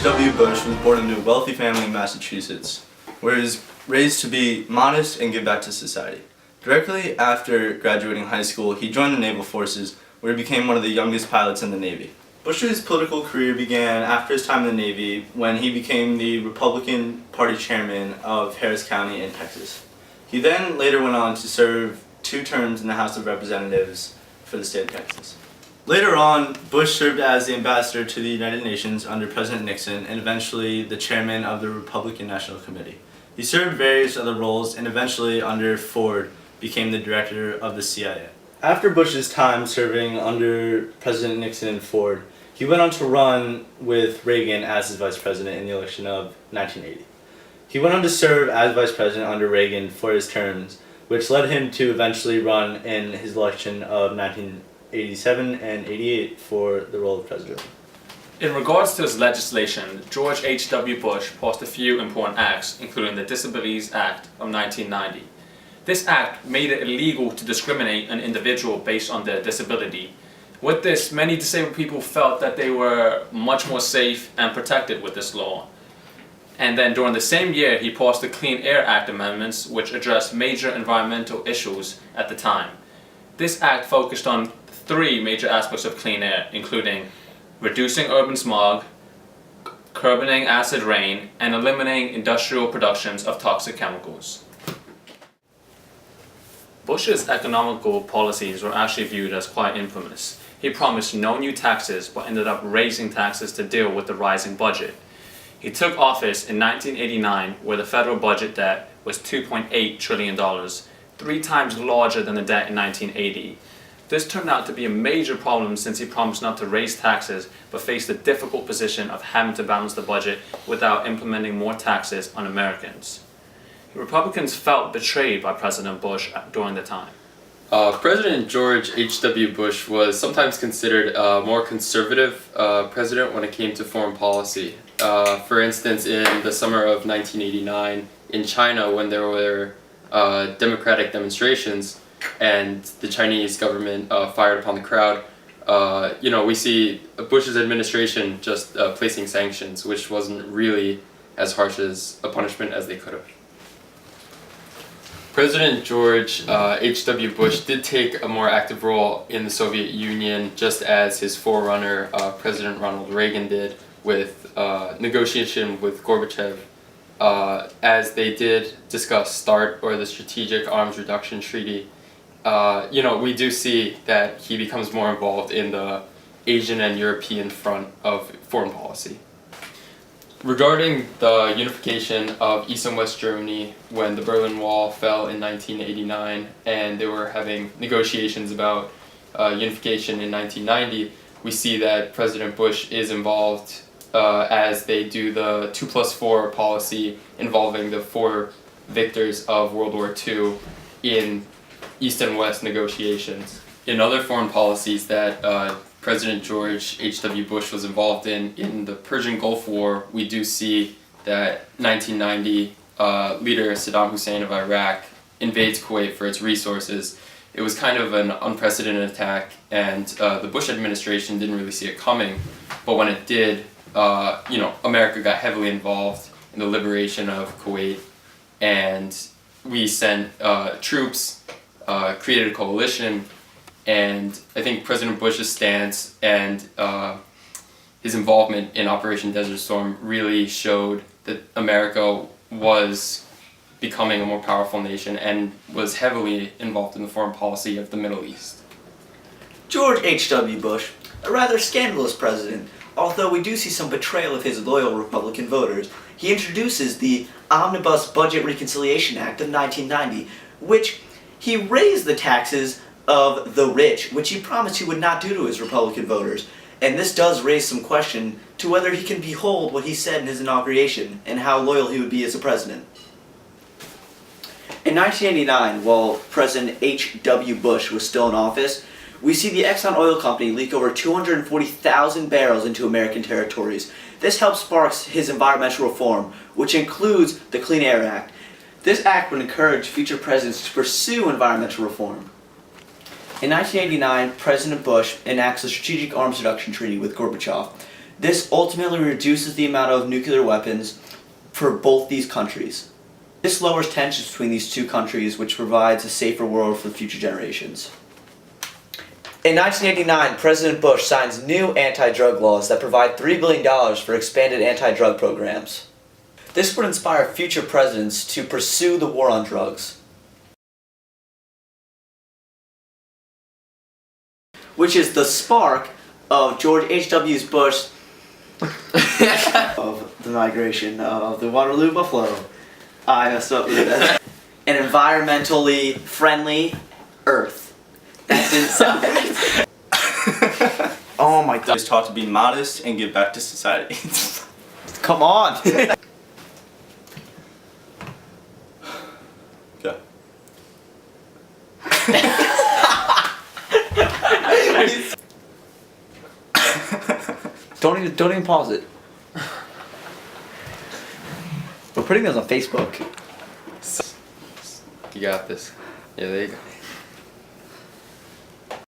H.W. Bush was born into a wealthy family in Massachusetts, where he was raised to be modest and give back to society. Directly after graduating high school, he joined the Naval Forces, where he became one of the youngest pilots in the Navy. Bush's political career began after his time in the Navy when he became the Republican Party chairman of Haaris County in Texas. He then later went on to serve 2 terms in the House of Representatives for the state of Texas. Later on, Bush served as the ambassador to the United Nations under President Nixon and eventually the chairman of the Republican National Committee. He served various other roles and eventually under Ford became the director of the CIA. After Bush's time serving under President Nixon and Ford, he went on to run with Reagan as his vice president in the election of 1980. He went on to serve as vice president under Reagan for his terms, which led him to eventually run in his election of 1987 and 88 for the role of president. In regards to his legislation, George H.W. Bush passed a few important acts, including the Disabilities Act of 1990. This act made it illegal to discriminate an individual based on their disability. With this, many disabled people felt that they were much more safe and protected with this law. And then during the same year, he passed the Clean Air Act amendments, which addressed major environmental issues at the time. This act focused on 3 major aspects of clean air, including reducing urban smog, curbing acid rain, and eliminating industrial productions of toxic chemicals. Bush's economical policies were actually viewed as quite infamous. He promised no new taxes, but ended up raising taxes to deal with the rising budget. He took office in 1989, where the federal budget debt was $2.8 trillion, 3 times larger than the debt in 1980. This turned out to be a major problem since he promised not to raise taxes, but faced the difficult position of having to balance the budget without implementing more taxes on Americans. Republicans felt betrayed by President Bush during the time. President George H.W. Bush was sometimes considered a more conservative president when it came to foreign policy. For instance, in the summer of 1989 in China, when there were democratic demonstrations and the Chinese government fired upon the crowd, we see Bush's administration just placing sanctions, which wasn't really as harsh as a punishment as they could have. President George H.W. Bush did take a more active role in the Soviet Union, just as his forerunner, President Ronald Reagan, did with negotiation with Gorbachev, as they did discuss START, or the Strategic Arms Reduction Treaty. We do see that he becomes more involved in the Asian and European front of foreign policy. Regarding the unification of East and West Germany, when the Berlin Wall fell in 1989 and they were having negotiations about unification in 1990, we see that President Bush is involved as they do the 2+4 policy involving the 4 victors of World War II in East and West negotiations. In other foreign policies that President George H.W. Bush was involved in the Persian Gulf War, we do see that 1990 leader Saddam Hussein of Iraq invades Kuwait for its resources. It was kind of an unprecedented attack, and the Bush administration didn't really see it coming, but when it did, America got heavily involved in the liberation of Kuwait, and we sent troops, created a coalition. And I think President Bush's stance and his involvement in Operation Desert Storm really showed that America was becoming a more powerful nation and was heavily involved in the foreign policy of the Middle East. George H.W. Bush, a rather scandalous president, although we do see some betrayal of his loyal Republican voters. He introduces the Omnibus Budget Reconciliation Act of 1990, which he raised the taxes of the rich, which he promised he would not do to his Republican voters. And this does raise some question to whether he can behold what he said in his inauguration and how loyal he would be as a president. In 1989, while President H.W. Bush was still in office, we see the Exxon Oil Company leak over 240,000 barrels into American territories. This helps spark his environmental reform, which includes the Clean Air Act. This act would encourage future presidents to pursue environmental reform. In 1989, President Bush enacts the Strategic Arms Reduction Treaty with Gorbachev. This ultimately reduces the amount of nuclear weapons for both these countries. This lowers tensions between these two countries, which provides a safer world for future generations. In 1989, President Bush signs new anti-drug laws that provide $3 billion for expanded anti-drug programs. This would inspire future presidents to pursue the war on drugs, which is the spark of George H.W. Bush of the migration of the Waterloo Buffalo. I messed up with that. An environmentally friendly Earth. That didn't sound right. Oh my god. Always taught to be modest and give back to society. Come on! Okay. Don't even pause it. We're putting this on Facebook. You got this. Yeah, there you go.